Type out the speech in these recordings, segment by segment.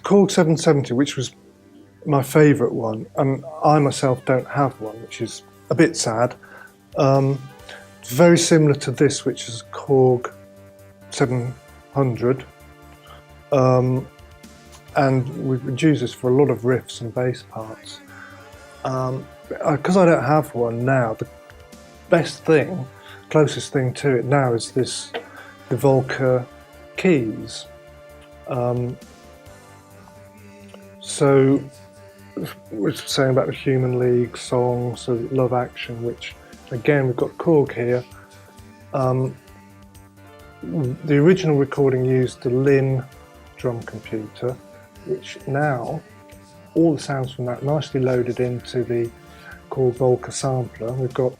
Korg 770, which was my favourite one, and I myself don't have one, which is a bit sad. It's very similar to this, which is Korg 700, and we would use this for a lot of riffs and bass parts. Because I don't have one now, the best thing, closest thing to it now is the Volca keys. So we're saying about the Human League song, so Love Action, which again we've got Korg here. The original recording used the Lin drum computer, which now all the sounds from that nicely loaded into the Korg Volca sampler. We've got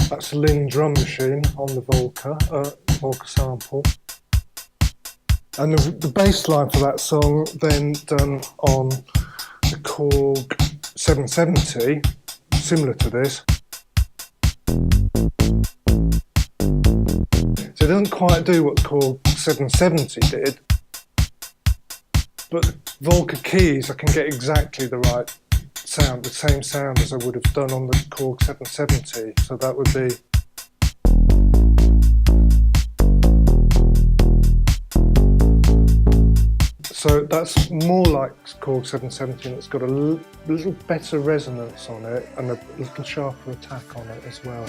that's the Lin drum machine on the Volca sample. And the bass line for that song then done on the Korg 770, similar to this. So it doesn't quite do what Korg 770 did, but the Volca keys I can get exactly the right sound, the same sound as I would have done on the Korg 770. So that would be. So that's more like Korg 770, and it's got a little better resonance on it and a little sharper attack on it as well.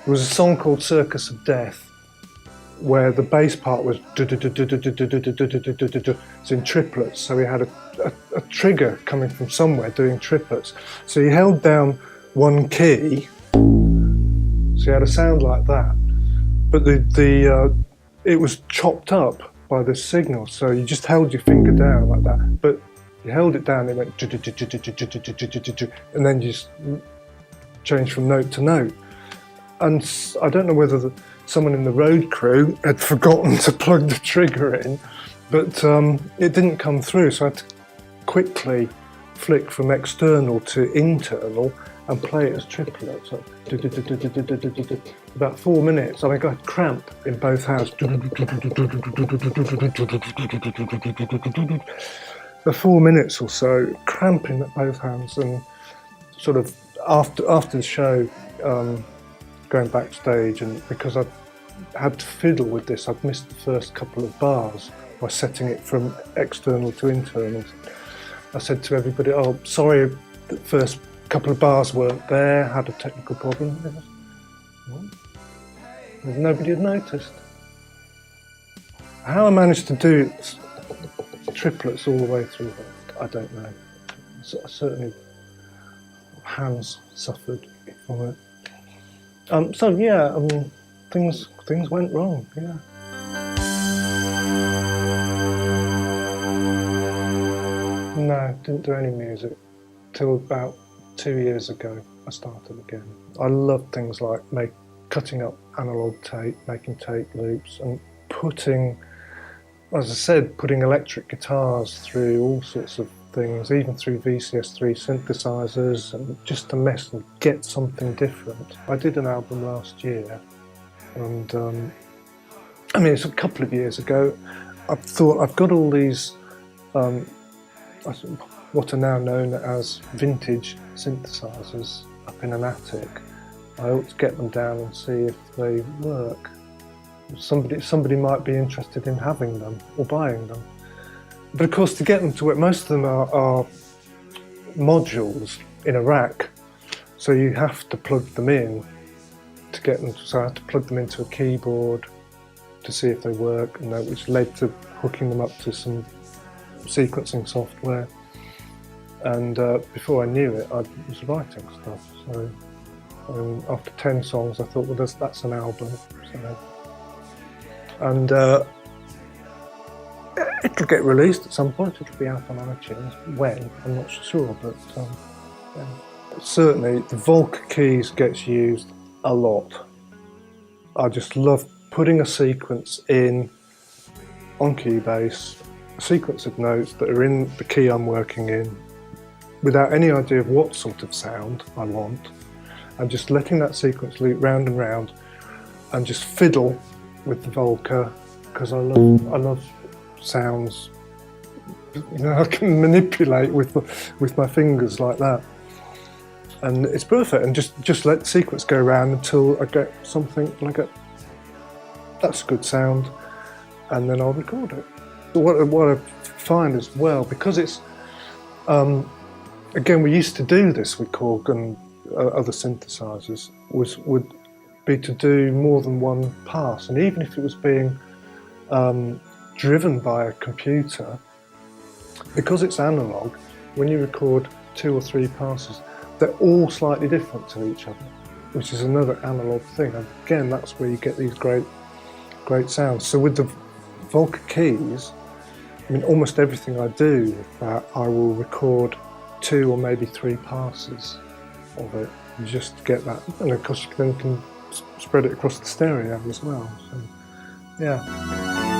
There was a song called Circus of Death where the bass part was it's in triplets, so we had a trigger coming from somewhere doing triplets. So you held down one key, so you had a sound like that. But it was chopped up by this signal, so you just held your finger down like that. But you held it down, it went, and then you just changed from note to note. And I don't know whether someone in the road crew had forgotten to plug the trigger in, but it didn't come through, so I had to quickly flick from external to internal and play it as triplets. So, about 4 minutes, I think I had cramp in both hands. For 4 minutes or so, cramping at both hands, and sort of after the show, going backstage, and because I had to fiddle with this, I'd missed the first couple of bars by setting it from external to internal. I said to everybody, "Oh, sorry, the first couple of bars weren't there, had a technical problem." Nobody had noticed. How I managed to do triplets all the way through that, I don't know. Certainly, hands suffered from it. So yeah, things went wrong. Yeah. No, didn't do any music till about 2 years ago. I started again. I love things like cutting up analog tape, making tape loops, and putting, as I said, putting electric guitars through all sorts of things, even through VCS3 synthesizers, and just to mess and get something different. I did an album last year, and I mean, it's a couple of years ago. I thought I've got all these what are now known as vintage synthesizers up in an attic. I ought to get them down and see if they work. Somebody might be interested in having them or buying them. But of course, to get them to work, most of them are modules in a rack, so you have to plug them in to get them. So I had to plug them into a keyboard to see if they work, and which led to hooking them up to some sequencing software. And before I knew it, I was writing stuff. So after 10 songs, I thought, well, that's an album. So, and it'll get released at some point. It'll be out on iTunes. When? I'm not sure, but yeah. Certainly the Volca keys gets used a lot. I just love putting a sequence in on Cubase, a sequence of notes that are in the key I'm working in, without any idea of what sort of sound I want, and just letting that sequence loop round and round and just fiddle with the Volca, because I love sounds, you know, I can manipulate with my fingers like that, and it's perfect. And just let the sequence go around until I get something like that's a good sound, and then I'll record it. What I find as well, because it's again, we used to do this with Korg and other synthesizers, would be to do more than one pass, and even if it was being driven by a computer, because it's analog, when you record 2 or 3 passes, they're all slightly different to each other, which is another analog thing. And again, that's where you get these great sounds. So with the Volca keys, I mean, almost everything I do with that, I will record 2 or maybe 3 passes of it, and just get that, and of course you then can spread it across the stereo as well. So, yeah.